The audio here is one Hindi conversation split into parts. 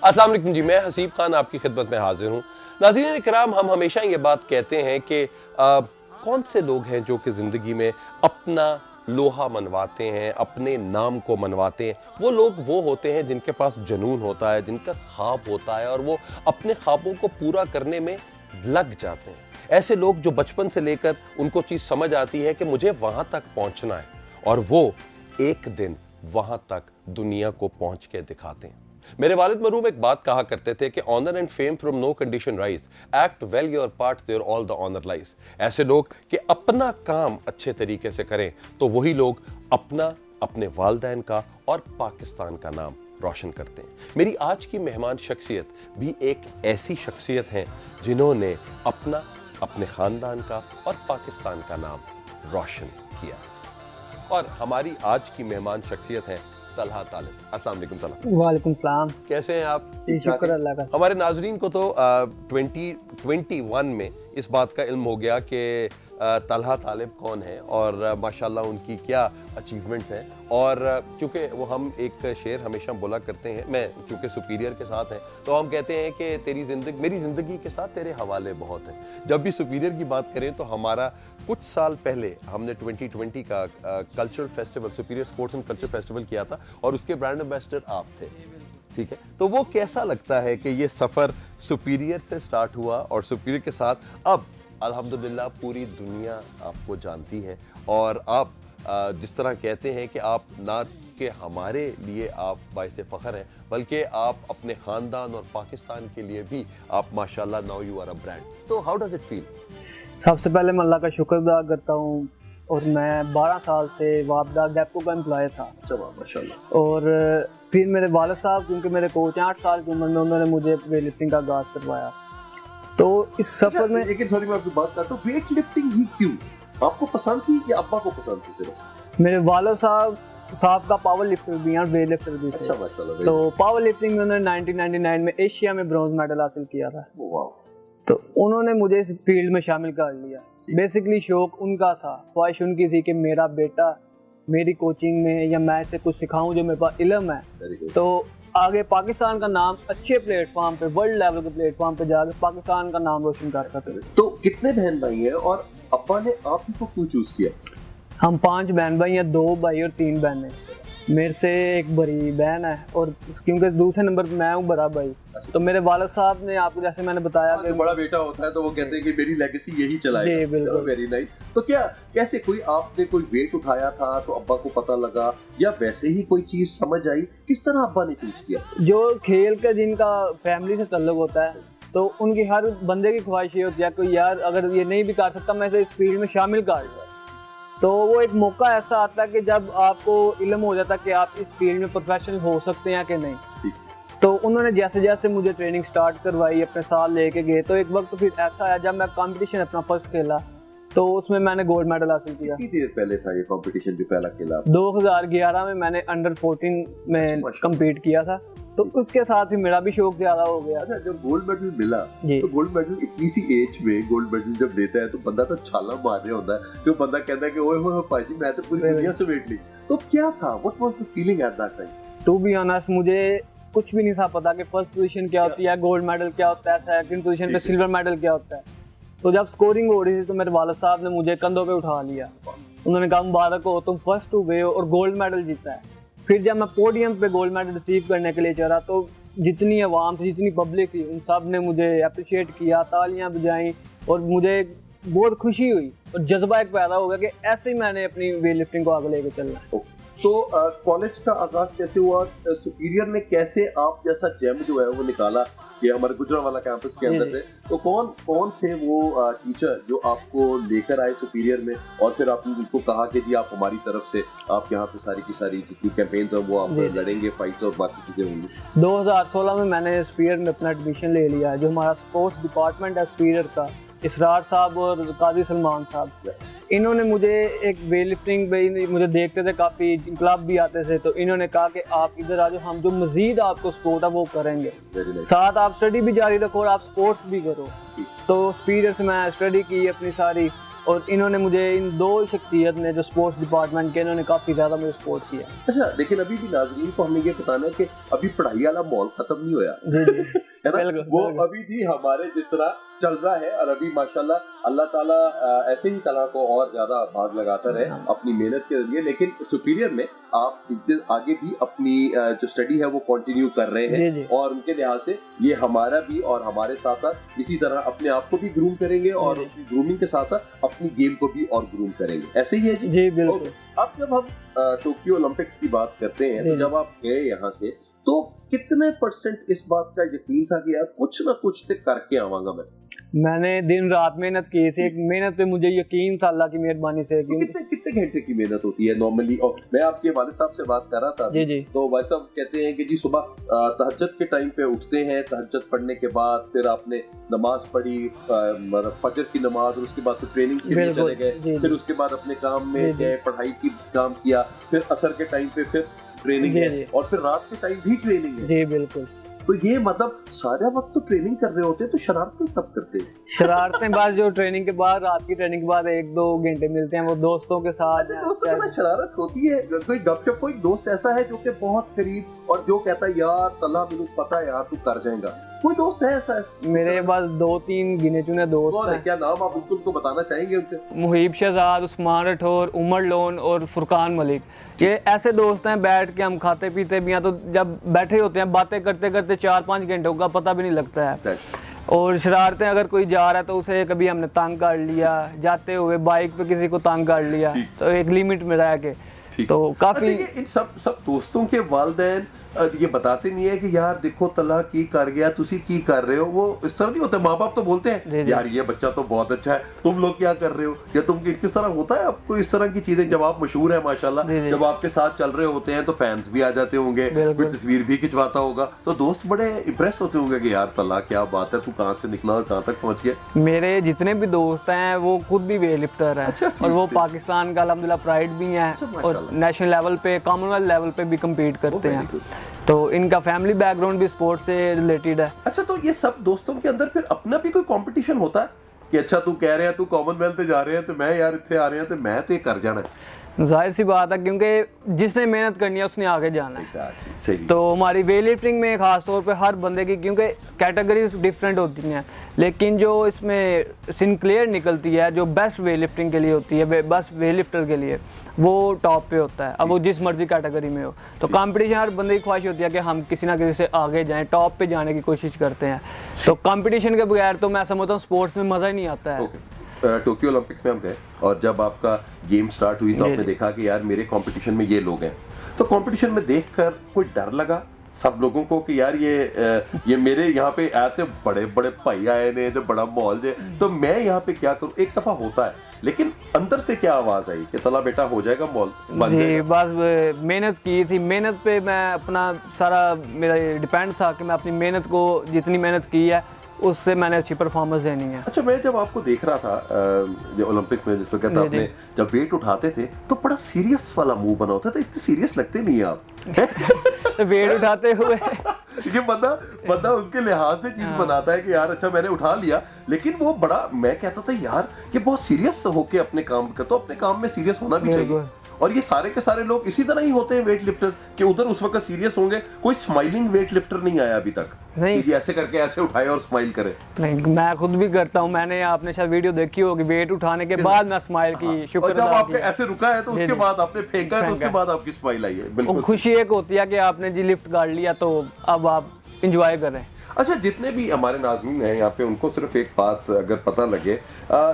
अस्सलाम वालेकुम जी, मैं हसीब खान आपकी खिदमत में हाजिर हूँ। नाज़रीन इकराम, हम हमेशा ये बात कहते हैं कि कौन से लोग हैं जो कि ज़िंदगी में अपना लोहा मनवाते हैं, अपने नाम को मनवाते हैं। वो लोग वो होते हैं जिनके पास जुनून होता है, जिनका ख्वाब होता है और वो अपने ख्वाबों को पूरा करने में लग जाते हैं। ऐसे लोग जो बचपन से लेकर उनको चीज़ समझ आती है कि मुझे वहाँ तक पहुँचना है और वो एक दिन वहाँ तक दुनिया को पहुँच के दिखाते हैं। मेरे वालिद मरहूम एक बात कहा करते थे कि honour and fame from no condition rise, act well your part there all the honour lies. ऐसे लोग कि अपना काम अच्छे तरीके से करें तो वही लोग अपने वालिदैन का और पाकिस्तान का नाम रोशन करते हैं। मेरी आज की मेहमान शख्सियत भी एक ऐसी शख्सियत हैं जिन्होंने अपने खानदान का और पाकिस्तान का नाम रोशन किया। और हमारी आज की मेहमान शख्सियत है तलहा तालिब। अस्सलाम वालेकुम तलहा। वालेकुम सलाम। कैसे हैं आप? शुक्र अल्लाह का। हमारे नाजरीन को तो 2021 में इस बात का इल्म हो गया कि तलहा तालिब कौन है और माशाल्लाह उनकी क्या अचीवमेंट्स हैं। और क्योंकि वो हम एक शेर हमेशा बोला करते हैं, मैं क्योंकि सुपीरियर के साथ हैं तो हम कहते हैं कि मेरी ज़िंदगी के साथ तेरे हवाले बहुत हैं। जब भी सुपीरियर की बात करें तो हमारा कुछ साल पहले हमने 2020 का cultural festival, superior sports and culture festival किया था और उसके ब्रांड एम्बेसडर आप थे। ठीक है, तो वो कैसा लगता है कि ये सफ़र सुपीरियर से स्टार्ट हुआ और सुपीरियर के साथ अब अल्हम्दुलिल्लाह पूरी दुनिया आपको जानती है और आप जिस तरह कहते हैं कि आप ना कि हमारे लिए आप बाइसे फ़ख्र हैं बल्कि आप अपने ख़ानदान और पाकिस्तान के लिए भी आप माशाल्लाह now you are a brand. तो हाउ डज़ इट फील? सबसे पहले मैं अल्लाह का शुक्र अदा करता हूँ और मैं 12 साल से वापदा डेपो का एम्प्लॉय था। माशाल्लाह। और फिर मेरे वालिद साहब क्योंकि मेरे कोच 8 साल की उम्र में उन्होंने मुझे वेट लिफ्टिंग का आगाज़ करवाया। तो इस सफ़र में लेकिन सॉरी मैं आपकी बात करता हूँ, वेट लिफ्टिंग ही क्यों आपको पसंद थी या अब्बा को पसंद थी सिर्फ? मेरे वालिद साहब का पावर लिफ्टर भी हैं और वेट लिफ्टर भी थे। अच्छा माशाल्लाह। तो पावर लिफ्टिंग में उन्होंने 1999 में एशिया में ब्रॉन्ज मेडल हासिल किया था। तो उन्होंने मुझे इस फील्ड में शामिल कर लिया। बेसिकली शौक उनका था, ख्वाहिश उनकी थी कि मेरा बेटा मेरी कोचिंग में या मैं से कुछ सिखाऊं जो मेरे पास इल्म है तो आगे पाकिस्तान का नाम अच्छे प्लेटफॉर्म पे, वर्ल्ड लेवल के प्लेटफॉर्म पे जाकर पाकिस्तान का नाम रोशन कर सके। तो कितने बहन भाई हैं और अब्बा ने आप ही को क्यों चूज किया? हम 5 बहन भाई हैं, 2 भाई और 3 बहनें। मेरे से एक बड़ी बहन है और क्योंकि दूसरे नंबर पे मैं हूँ बड़ा भाई। तो मेरे वालिद साहब ने आपको जैसे मैंने बताया कि बड़ा बेटा होता है तो वो कहते हैं कि मेरी लेगेसी यही चलाएगा। जी बिल्कुल। Very nice. तो क्या कैसे आपने कोई वेट उठाया था तो अब्बा को पता लगा या वैसे ही कोई चीज समझ आई? किस तरह अब्बा ने चूज किया? जो खेल का जिनका फैमिली से ताल्लुक होता है तो उनकी हर बंदे की ख्वाहिश ये होती है कोई यार अगर ये नहीं भी कर सकता मैं इसे इस फील्ड में शामिल कर लूँ। तो वो एक मौका ऐसा आता है कि जब आपको इल्म हो जाता है कि आप इस फील्ड में प्रोफेशनल हो सकते हैं कि नहीं। तो उन्होंने जैसे जैसे मुझे ट्रेनिंग स्टार्ट करवाई, अपने साथ लेके गए, तो एक वक्त फिर ऐसा आया जब मैं कंपटीशन अपना फर्स्ट खेला तो उसमें मैंने गोल्ड मेडल हासिल किया। कितनी देर पहले था ये कंपटीशन जो पहला खेला? 2011 में मैंने अंडर 14 में कम्पीट किया था। तो उसके साथ ही मेरा भी शौक ज्यादा हो गया। अच्छा, जब गोल्ड मेडल मिला तो गोल्ड मेडल इतनी सी एज में गोल्ड मेडल जब देता है तो बंदा तो छाला मारने होता है। जो बंदा कहता है कि ओए होए पाजी मैं तो पूरी दुनिया से वेट ली। तो क्या था, what was the feeling at that time? To be honest मुझे कुछ भी नहीं था पता कि फर्स्ट पोजीशन क्या होती है, गोल्ड मेडल क्या होता है, सेकंड पोजीशन पे सिल्वर मेडल क्या होता है। तो जब स्कोरिंग हो रही थी तो मेरे वालिद साहब ने मुझे कंधों पे उठा लिया। उन्होंने कहा मुबारक हो, तुम फर्स्ट हुए हो और गोल्ड मेडल जीता है। फिर जब मैं पोडियम पे गोल्ड मेडल रिसीव करने के लिए चला तो जितनी आवाम थी, जितनी पब्लिक थी, उन सब ने मुझे अप्रिशिएट किया, तालियां बजाई और मुझे बहुत खुशी हुई और जज्बा एक पैदा हो गया कि ऐसे ही मैंने अपनी वेट लिफ्टिंग को आगे लेके चलना है। तो कॉलेज का आगाज कैसे हुआ? सुपीरियर ने कैसे आप जैसा जेम जो है वो निकाला कि हमारे गुजरांवाला कैंपस के अंदर थे? तो कौन थे वो टीचर जो आपको लेकर आए सुपीरियर में और फिर आपने उनको कहा कि जी आप हमारी तरफ से आप यहाँ पे सारी की सारी जितनी कैंपेन है वो आप लड़ेंगे, फाइट और बाकी चीजें होंगी? 2016 में मैंने सुपीरियर में अपना एडमिशन ले लिया। जो हमारा स्पोर्ट्स डिपार्टमेंट है सुपीरियर का, इसरार साहब और काजी सलमान साहब, इन्होंने मुझे एक वेट लिफ्टिंग पे मुझे देखते थे, काफ़ी क्लब भी आते थे, तो इन्होंने कहा कि आप इधर आ जाओ, हम जो मजीद आपको सपोर्ट है वो करेंगे, साथ आप स्टडी भी जारी रखो और आप स्पोर्ट्स भी करो। तो सुपीरियर से मैं स्टडी की अपनी सारी और इन्होंने मुझे, इन दो शख्सियत ने जो स्पोर्ट्स डिपार्टमेंट के, इन्होंने काफ़ी ज़्यादा मुझे सपोर्ट किया। अच्छा, लेकिन अभी भी नाज़रीन को हमें ये बताना है कि अभी पढ़ाई वाला माहौल खत्म नहीं होया जी जी है ना, बिल्कुल, वो बिल्कुल। अभी भी हमारे जिस तरह चल रहा है, और अभी माशाल्लाह अल्लाह ताला ऐसे ही तला को और ज्यादा भाग लगाता रहे अपनी मेहनत के जरिए। लेकिन सुपीरियर में आप आगे भी अपनी जो स्टडी है वो कंटिन्यू कर रहे जी, हैं, जी। और उनके लिहाज से ये हमारा भी और हमारे साथ साथ इसी तरह अपने आप को भी ग्रूम करेंगे और उसी ग्रूमिंग के साथ साथ अपनी गेम को भी और ग्रूम करेंगे। ऐसे ही है जी? जी बिल्कुल। और अब जब हम टोक्यो ओलंपिक्स की बात करते हैं, तो जी। जब आप गए यहाँ से तो कितने % इस बात का यकीन था कि यार कुछ ना कुछ तो करके आवांगा मैं? मैंने दिन रात मेहनत की थी, एक मेहनत पे मुझे यकीन था अल्लाह की मेहरबानी से। तो कितने कितने घंटे की मेहनत होती है नॉर्मली? और मैं आपके वालिद साहब से बात कर रहा था जी जी। तो वालिद साहब कहते हैं कि जी सुबह तहज्जुद के टाइम पे उठते हैं, तहज्जुद पढ़ने के बाद फिर आपने नमाज पढ़ी, मतलब फजर की नमाज, और उसके बाद फिर ट्रेनिंग के लिए बिल्कुल, चले जी, गए, फिर उसके बाद अपने काम जी, में जी। गए, पढ़ाई की काम किया, फिर असर के टाइम पे फिर ट्रेनिंग जी, है, जी। और फिर रात के टाइम भी ट्रेनिंग है। जी बिल्कुल। तो ये मतलब सारा वक्त तो ट्रेनिंग कर रहे होते हैं, तो शरारतें कब करते हैं? शरारतें बाद जो ट्रेनिंग के बाद, रात की ट्रेनिंग के बाद 1-2 घंटे मिलते हैं वो दोस्तों के साथ। अच्छा, दोस्तों के साथ शरारत होती है? कोई गपशप, कोई दोस्त ऐसा है जो कि बहुत करीब और जो कहता है यार तला मुझे पता है यार तू कर जाएगा, कोई दोस्त है ऐसा? मेरे पास 2-3 गिने चुने दोस्त हैं। क्या नाम आप उनको बताना चाहेंगे उनके? मुहीब शहजाद, उस्मान राठौर, उमर लोन और फुरकान मलिक, ये ऐसे दोस्त हैं बैठ के हम खाते पीते भी हैं, तो जब बैठे होते हैं बातें करते करते 4-5 घंटों का पता भी नहीं लगता है। और शरारतें, अगर कोई जा रहा है तो उसे कभी हमने तंग कर लिया, जाते हुए बाइक पे किसी को तंग कर लिया, तो एक लिमिट में रह के, तो काफी। अच्छा, ये इन सब दोस्तों के वालिदैन ये बताते नहीं है कि यार देखो तला की कर गया, तुसी की कर रहे हो? वो इस तरह नहीं होता? माँ बाप तो बोलते हैं यार ये बच्चा तो बहुत अच्छा है, तुम लोग क्या कर रहे हो, या तुम किस तरह होता है आपको इस तरह की चीजें? जब आप मशहूर है माशाल्लाह, जब आपके साथ चल रहे होते हैं तो फैंस भी आ जाते होंगे, कोई तस्वीर भी खिंचवाता होगा, तो दोस्त बड़े इंप्रेस होते होंगे कि यार तला क्या बात है, तू कहाँ से निकला और कहाँ तक पहुँच गया? मेरे जितने भी दोस्त हैं वो खुद भी वेट लिफ्टर है। अच्छा, और वो पाकिस्तान का अल्हम्दुलिल्लाह प्राइड भी है, और नेशनल लेवल पे, कॉमनवेल्थ लेवल पे भी कम्पीट करते हैं, तो इनका फैमिली बैकग्राउंड भी स्पोर्ट्स से रिलेटेड है। अच्छा, तो ये सब दोस्तों के अंदर फिर अपना भी कोई कंपटीशन होता है कि अच्छा तू कह रहे हैं तू कॉमनवेल्थ जा रहे हैं तो मैं यार इतने आ रहे हैं तो मैं तो कर जाना है? जाहिर सी बात है, क्योंकि जिसने मेहनत करनी है उसने आगे जाना है। सही। तो हमारी वेट लिफ्टिंग में खास तौर पे हर बंदे की, क्योंकि कैटेगरीज डिफरेंट होती हैं, लेकिन जो इसमें सिंक्लेयर निकलती है जो बेस्ट वेट लिफ्टिंग के लिए होती है, बेस्ट वेट लिफ्टर के लिए, वो टॉप पे होता है। अब वो जिस मर्जी कैटेगरी में हो, तो कंपटीशन हर बंदे की ख्वाहिश होती है कि हम किसी ना किसी से आगे जाएं, टॉप पे जाने की कोशिश करते हैं। तो कंपटीशन के बगैर तो मैं समझता हूँ स्पोर्ट्स में मज़ा ही नहीं आता है। टोक्यो ओलंपिक्स में हम गए और जब आपका गेम स्टार्ट हुई तो आपने देखा कि यार मेरे कंपटीशन में ये लोग हैं, तो कंपटीशन में देखकर कोई डर लगा सब लोगों को कि यार ये मेरे यहाँ पे आते बड़े बड़े भाई आए ने तो बड़ा माहौल है, तो मैं यहाँ पे क्या करूँ? एक दफा होता है, लेकिन अंदर से क्या आवाज आई कि तला बेटा हो जाएगा माहौल? जी, बस मेहनत की थी, मेहनत पे मैं अपना सारा, मेरा डिपेंड था कि मैं अपनी मेहनत को, जितनी मेहनत की है उससे मैंने अच्छी परफॉर्मेंस देनी है। अच्छा, मैं जब आपको देख रहा था जो ओलंपिक में, जिस वक्त आपने जब वेट उठाते थे तो बड़ा सीरियस वाला मुंह बना होता था, इतने सीरियस लगते नहीं आप। तो वेट उठाते हुए ये बंदा उसके लिहाज से चीज बनाता है कि यार अच्छा मैंने उठा लिया, लेकिन वो बड़ा, मैं कहता था यार कि बहुत सीरियस होके अपने काम का, तो अपने काम में सीरियस होना भी चाहिए। और ये सारे के सारे लोग इसी तरह ही होते हैं वेट लिफ्टर, कि उधर उस वक्त सीरियस होंगे। कोई स्माइलिंग वेट लिफ्टर नहीं आया अभी तक नहीं, कि ऐसे करके ऐसे उठाए और स्माइल करे। नहीं, मैं खुद भी करता हूँ। मैंने, आपने शायद वीडियो देखी होगी, वेट उठाने के बाद मैं स्माइल की, शुक्र जब आपने ऐसे रुका है तो उसके बाद आपने फेंका है तो उसके बाद आपकी स्माइल आई है। बिल्कुल खुशी एक होती है कि आपने जी लिफ्ट कर लिया, तो अब आप इंजॉय करें। अच्छा, जितने भी हमारे नाज़रीन हैं यहाँ पे, उनको सिर्फ एक बात अगर पता लगे,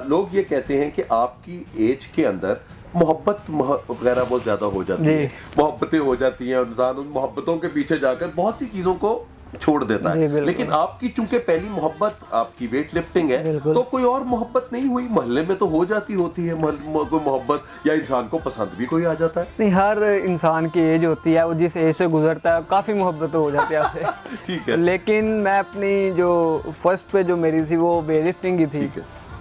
लोग ये कहते हैं कि आपकी एज के अंदर मोहब्बत वगैरह बहुत ज्यादा हो जाती है, मोहब्बतें हो जाती हैं, इंसान उन मोहब्बतों के पीछे जाकर बहुत सी चीजों को छोड़ देता है। लेकिन आपकी चूंकि पहली मोहब्बत आपकी वेट लिफ्टिंग है, तो कोई और मोहब्बत नहीं हुई? मोहल्ले में तो हो जाती होती है कोई मोहब्बत, या इंसान को पसंद भी कोई आ जाता है? नहीं, हर इंसान की एज होती है, वो जिस एज से गुजरता है काफ़ी मोहब्बत हो जाती है आपसे। ठीक है। लेकिन मैं अपनी जो फर्स्ट पे जो मेरी थी वो वेट लिफ्टिंग ही थी,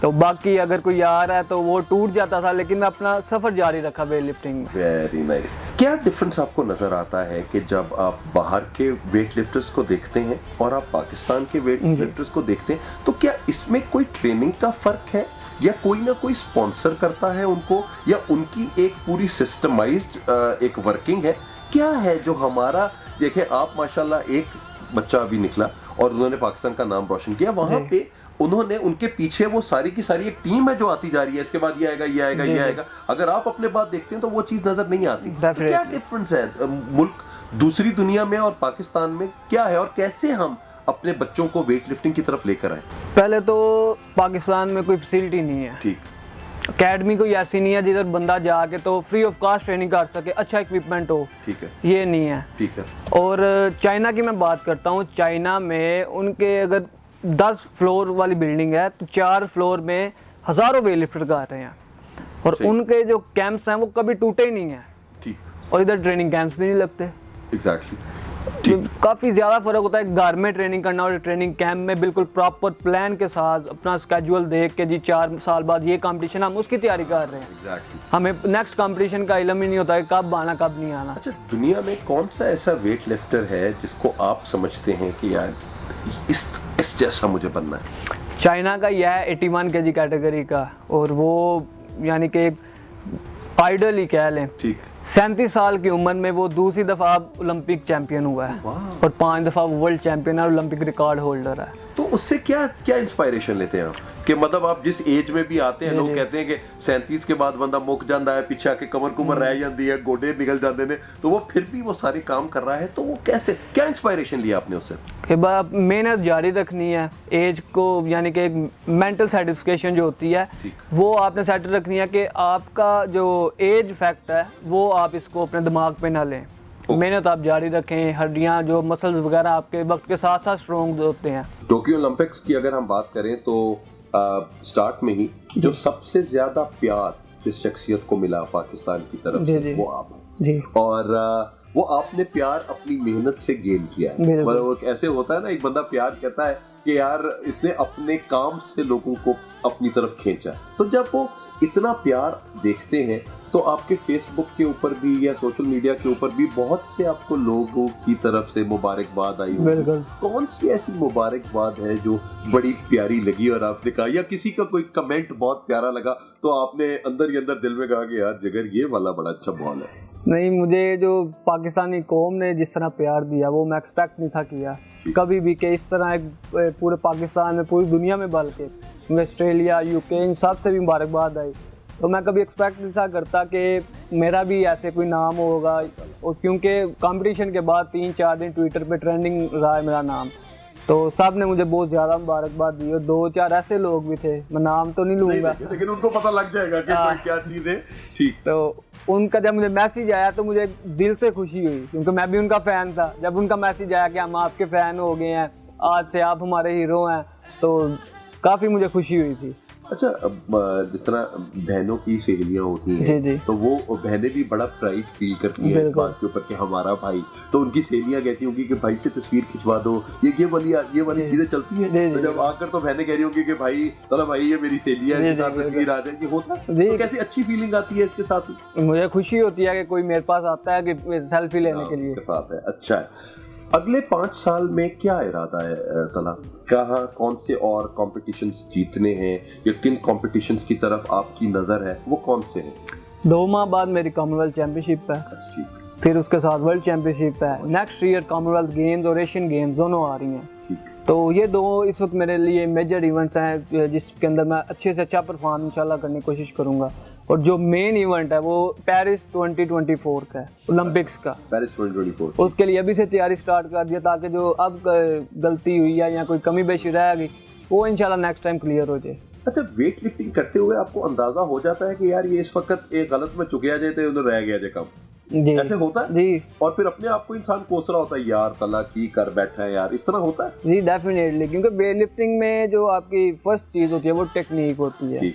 तो बाकी अगर कोई आ रहा है तो वो टूट जाता था, लेकिन मैं अपना सफ़र जारी रखा वेट लिफ्टिंग में। Very nice. क्या डिफरेंस आपको नज़र आता है कि जब आप बाहर के वेट लिफ्टर्स को देखते हैं और आप पाकिस्तान के वेट लिफ्टर्स को देखते हैं, तो क्या इसमें कोई ट्रेनिंग का फ़र्क है, या कोई ना कोई स्पॉन्सर करता है उनको, या उनकी एक पूरी सिस्टमाइज्ड एक वर्किंग है? क्या है जो हमारा, देखें आप माशाल्लाह एक बच्चा अभी निकला और उन्होंने पाकिस्तान का नाम रोशन किया, वहां पे उन्होंने, उनके पीछे वो सारी की सारी एक टीम है जो आती जा रही है, इसके बाद ये आएगा ये आएगा ये आएगा। अगर आप अपने बात देखते हैं तो वो चीज नजर नहीं आती। तो क्या डिफरेंस है मुल्क दूसरी दुनिया में और पाकिस्तान में, क्या है और कैसे हम अपने बच्चों को वेट लिफ्टिंग की तरफ लेकर आए? पहले तो पाकिस्तान में कोई फैसिलिटी नहीं है, ठीक, अकेडमी कोई ऐसी नहीं है जिधर बंदा जाके तो फ्री ऑफ कॉस्ट ट्रेनिंग कर सके, अच्छा इक्विपमेंट हो, ठीक है, ये नहीं है। ठीक है। और चाइना की मैं बात करता हूँ, चाइना में उनके अगर 10 फ्लोर वाली बिल्डिंग है तो 4 फ्लोर में हज़ारों वेट लिफ्टर कर रहे हैं, और उनके जो कैंप्स हैं वो कभी टूटे ही नहीं हैं, ठीक। और इधर ट्रेनिंग कैंप्स भी नहीं लगते। एग्जैक्टली, काफ़ी ज़्यादा फ़र्क होता है घर में ट्रेनिंग करना और ट्रेनिंग कैंप में बिल्कुल प्रॉपर प्लान के साथ अपना स्केड्यूल देख के, जी 4 साल बाद ये कंपटीशन, हम उसकी तैयारी कर रहे हैं। एग्जैक्टली। हमें नेक्स्ट कंपटीशन का इल्म ही नहीं होता है कब आना कब नहीं आना। अच्छा, दुनिया में कौन सा ऐसा वेट लिफ्टर है जिसको आप समझते हैं कि यार इस जैसा मुझे बनना है? चाइना का यह है 81 kg कैटेगरी का, और वो यानी कि आइडल ही कह लें। ठीक। 37 साल की उम्र में वो दूसरी दफ़ा ओलंपिक चैंपियन हुआ है, और 5 दफ़ा वर्ल्ड चैंपियन है, ओलंपिक रिकॉर्ड होल्डर है। तो उससे क्या क्या इंस्पायरेशन लेते हैं आप? कि मतलब आप जिस एज में भी आते हैं, लोग कहते हैं कि 37 के बाद बंदा मुक जाता है, पीछे आके कमर कुमर रह जाती है, गोडे निकल जाते हैं, तो वो फिर भी वो सारे काम कर रहा है, तो वो कैसे, क्या इंस्पायरेशन लिया आपने उससे? कि बात मेहनत जारी रखनी है, एज को यानी कि एक मेंटल सेटिस्फेक्शन जो होती है वो आपने सेट रखनी है, कि आपका जो एज फैक्ट है वो आप इसको अपने दिमाग पे ना लें। मेहनत आप जारी रखें, हड्डियां जो मसल्स वगैरह आपके वक्त के साथ साथ स्ट्रॉन्ग होते हैं। टोक्यो ओलंपिक्स की अगर हम बात करें तो स्टार्ट में ही जो सबसे ज्यादा प्यार जिस शख्सियत को मिला पाकिस्तान की तरफ से वो आप जी, और वो आपने प्यार अपनी मेहनत से गेन किया है। मतलब ऐसे होता है ना, एक बंदा प्यार कहता है कि यार इसने अपने काम से लोगों को अपनी तरफ खींचा, तो जब वो इतना प्यार देखते हैं तो आपके फेसबुक के ऊपर भी या सोशल मीडिया के ऊपर भी बहुत से आपको लोगों की तरफ से मुबारकबाद आई होगी। कौन सी ऐसी मुबारकबाद है जो बड़ी प्यारी लगी और आपने कहा, या किसी का कोई कमेंट बहुत प्यारा लगा तो आपने अंदर ही अंदर दिल में कहा कि यार जिगर ये वाला बड़ा अच्छा माहौल है? नहीं, मुझे जो पाकिस्तानी कौम ने जिस तरह प्यार दिया वो मैं एक्सपेक्ट नहीं था किया कभी भी, कि इस तरह पूरे पाकिस्तान में, पूरी दुनिया में, बल्कि ऑस्ट्रेलिया, यूके, इन सब से भी मुबारकबाद आई। तो मैं कभी एक्सपेक्ट नहीं था करता कि मेरा भी ऐसे कोई नाम होगा, और क्योंकि कंपटीशन के बाद 3-4 दिन ट्विटर पे ट्रेंडिंग रहा है मेरा नाम, तो सब ने मुझे बहुत ज़्यादा मुबारकबाद दी। और 2-4 ऐसे लोग भी थे, मैं नाम तो नहीं लूँगा, लेकिन उनको पता लग जाएगा कि कोई क्या चीज़ है। ठीक। तो उनका जब मुझे मैसेज आया तो मुझे दिल से खुशी हुई, क्योंकि मैं भी उनका फ़ैन था। जब उनका मैसेज आया कि हम आपके फ़ैन हो गए हैं, आज से आप हमारे हीरो हैं, तो काफ़ी मुझे खुशी हुई थी। अच्छा, जिस तरह बहनों की सहेलियां होती हैं, जी जी, तो वो बहनें भी बड़ा प्राइड फील करती हैं इस बात के ऊपर कि हमारा भाई, तो उनकी सहेलियां कहती होंगी कि भाई से तस्वीर खिंचवा दो, ये वाली चीजें चलती हैं। तो जब आकर तो बहनें कह रही होंगी कि भाई चलो भाई ये मेरी सहेली है, इसके साथ तस्वीर आ जाए, ये होता है तो कैसी अच्छी फीलिंग आती है इसके साथ? मुझे खुशी होती है कि कोई मेरे पास आता है कि सेल्फी लेने के लिए साथ है। अच्छा है, अगले 5 साल में क्या इरादा है तला? कहाँ, कौन से और कॉम्पिटिशन्स जीतने हैं, या किन कॉम्पिटिशन्स की तरफ आपकी नज़र है, वो कौन से हैं? 2 माह बाद मेरी कॉमनवेल्थ चैंपियनशिप है, फिर उसके साथ वर्ल्ड चैंपियनशिप है, नेक्स्ट ईयर कॉमनवेल्थ गेम्स और एशियन गेम्स दोनों आ रही हैं। तो ये 2 इस वक्त मेरे लिए मेजर इवेंट्स हैं जिसके अंदर मैं अच्छे से अच्छा परफॉर्म इंशाल्लाह करने की कोशिश करूंगा। और जो मेन इवेंट है वो पेरिस 2024 का है, ओलंपिक्स का। पेरिस 2024 उसके लिए अभी से तैयारी स्टार्ट कर दिया, ताकि जो अब गलती हुई है या कोई कमी बेशी रह गई वो इंशाल्लाह नेक्स्ट टाइम क्लियर हो जाए। अच्छा, वेट लिफ्टिंग करते हुए आपको अंदाजा हो जाता है कि यार ये इस वक्त एक गलत में चुक जाए तो उधर रह गया जाए कम? जी, ऐसे होता है जी। और फिर अपने आप को इंसान कोस रहा होता है, यार तला की कर बैठा है यार, इस तरह होता है? जी डेफिनेटली, क्योंकि वेट लिफ्टिंग में जो आपकी फर्स्ट चीज़ होती है वो टेक्निक होती है।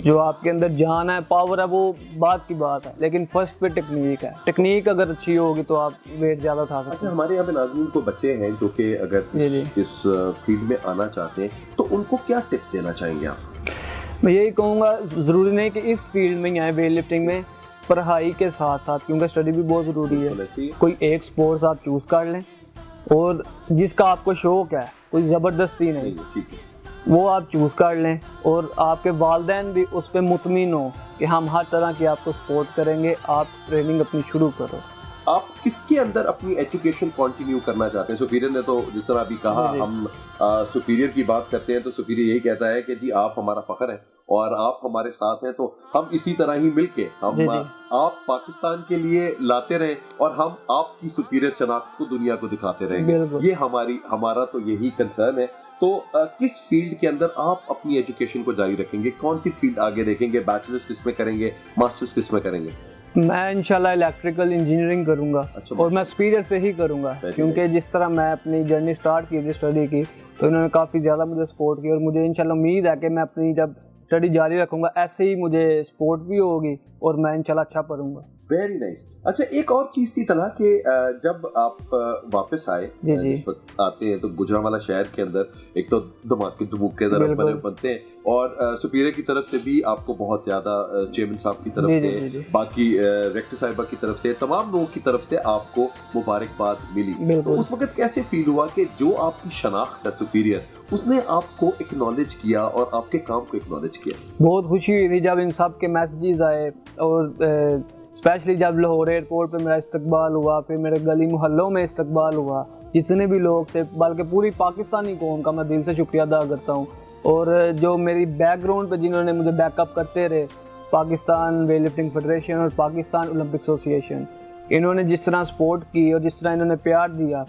जो आपके अंदर जान है, पावर है, वो बात की बात है, लेकिन फर्स्ट पे टेक्निक है। टेक्निक अगर अच्छी होगी तो आप वेट ज़्यादा उठा सकते हैं। अच्छा, हमारे यहाँ पे नाज़रीन को बच्चे हैं जो कि अगर इस फील्ड में आना चाहते हैं तो उनको क्या टिप देना चाहेंगे आप? मैं यही कहूँगा, ज़रूरी नहीं कि इस फील्ड में ही आए वेट लिफ्टिंग में, पढ़ाई के साथ साथ, क्योंकि स्टडी भी बहुत ज़रूरी है, कोई एक स्पोर्ट्स आप चूज़ कर लें और जिसका आपको शौक़ है, कोई ज़बरदस्ती नहीं। वो आप चूज़ कर लें और आपके वालिदैन भी उस पर मुतमिन हो कि हम हर तरह की आपको सपोर्ट करेंगे, आप ट्रेनिंग अपनी शुरू करो। आप किसके अंदर अपनी एजुकेशन कंटिन्यू करना चाहते हैं? सुपीरियर ने तो जिस तरह अभी कहा, हम सुपीरियर की बात करते हैं तो सुपीरियर यही कहता है कि जी आप हमारा फख्र है और आप हमारे साथ हैं, तो हम इसी तरह ही मिलके हम आप पाकिस्तान के लिए लाते रहें और हम आपकी सुपीरियर शनाख्त को दुनिया को दिखाते रहेंगे। ये हमारा तो यही कंसर्न है। तो किस फील्ड के अंदर आप अपनी एजुकेशन को जारी रखेंगे? कौन सी फील्ड आगे देखेंगे? बैचलर्स किस में करेंगे? मास्टर्स किस में करेंगे? मैं इंशाल्लाह इलेक्ट्रिकल इंजीनियरिंग करूंगा। अच्छा, और मैं सुपीरियर से ही करूंगा, क्योंकि जिस तरह मैं अपनी जर्नी स्टार्ट की थी स्टडी की, तो इन्होंने काफ़ी ज़्यादा मुझे सपोर्ट किया और मुझे इंशाल्लाह उम्मीद है कि मैं अपनी जब स्टडी जारी रखूंगा ऐसे ही मुझे सपोर्ट भी होगी और मैं इंशाल्लाह अच्छा पढ़ूंगा। Very nice. अच्छा, एक और चीज़ थी तला कि जब आप वापस आए, इस वक्त आते हैं तो गुजरांवाला शहर के अंदर एक तो धमाके धमूके बनते हैं और सुपीरियर की तरफ से भी आपको बहुत ज़्यादा चेयरमैन साहब की तरफ से, बाकी रेक्टर साहिबा की तरफ से, तमाम लोगों की तरफ से आपको मुबारकबाद मिली। तो उस वक्त कैसे फील हुआ कि जो आपकी शनाख्त है सुपीरियर, उसने आपको एक्नॉलेज किया और आपके काम को एक्नॉलेज किया? बहुत खुशी हुई थी जब इन सब के मैसेजेस आए और स्पेशली जब लाहौर एयरपोर्ट पे मेरा इस्तकबाल हुआ, फिर मेरे गली मोहल्लों में इस्तकबाल हुआ, जितने भी लोग थे, बल्कि पूरी पाकिस्तानी कौम का मैं दिल से शुक्रिया अदा करता हूँ। और जो मेरी बैकग्राउंड पे जिन्होंने मुझे बैकअप करते रहे, पाकिस्तान वेट लिफ्टिंग फेडरेशन और पाकिस्तान ओलंपिक एसोसिएशन, इन्होंने जिस तरह सपोर्ट की और जिस तरह इन्होंने प्यार दिया,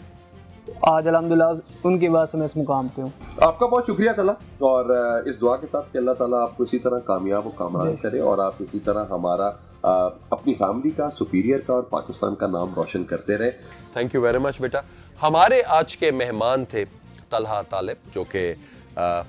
आज अल्हम्दुलिल्लाह उनकी वजह से मैं इस मुकाम पे हूँ। आपका बहुत शुक्रिया तला, और इस दुआ के साथ कि अल्लाह ताला आपको इसी तरह कामयाब और कामयाब करे और आप इसी तरह हमारा अपनी फैमिली का, सुपीरियर का और पाकिस्तान का नाम रोशन करते रहे। थैंक यू वेरी मच बेटा। हमारे आज के मेहमान थे तलहा तालिब, जो कि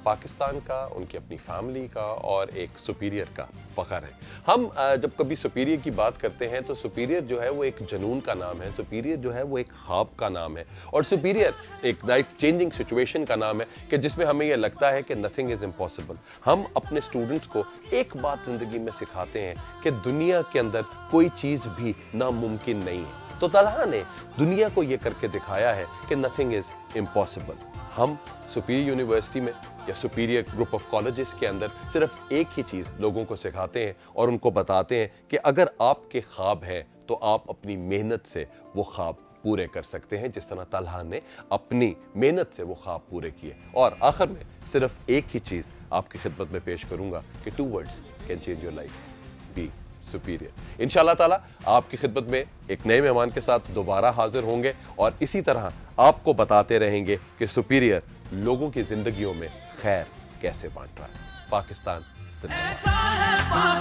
पाकिस्तान का, उनकी अपनी फैमिली का और एक सुपीरियर का फ़ख्र है। हम जब कभी सुपीरियर की बात करते हैं तो सुपीरियर जो है वो एक जुनून का नाम है, सुपीरियर जो है वो एक ख्वाब का नाम है, और सुपीरियर एक लाइफ चेंजिंग सिचुएशन का नाम है कि जिसमें हमें ये लगता है कि नथिंग इज़ इम्पॉसिबल। हम अपने स्टूडेंट्स को एक बात ज़िंदगी में सिखाते हैं कि दुनिया के अंदर कोई चीज़ भी नामुमकिन नहीं है। तो तलहा ने दुनिया को ये करके दिखाया है कि नथिंग इज़ इम्पॉसिबल। हम सुपीरियर यूनिवर्सिटी में या सुपीरियर ग्रुप ऑफ कॉलेजेस के अंदर सिर्फ एक ही चीज़ लोगों को सिखाते हैं और उनको बताते हैं कि अगर आपके ख्वाब हैं तो आप अपनी मेहनत से वो ख्वाब पूरे कर सकते हैं, जिस तरह तलहा ने अपनी मेहनत से वो ख्वाब पूरे किए। और आखिर में सिर्फ एक ही चीज़ आपकी खिदमत में पेश करूँगा कि 2 words can change your life, B superior. इंशाल्लाह ताला आपकी खिदमत में एक नए मेहमान के साथ दोबारा हाजिर होंगे और इसी तरह आपको बताते रहेंगे कि सुपीरियर लोगों की जिंदगियों में खैर कैसे बांट रहा है। पाकिस्तान जिंदाबाद।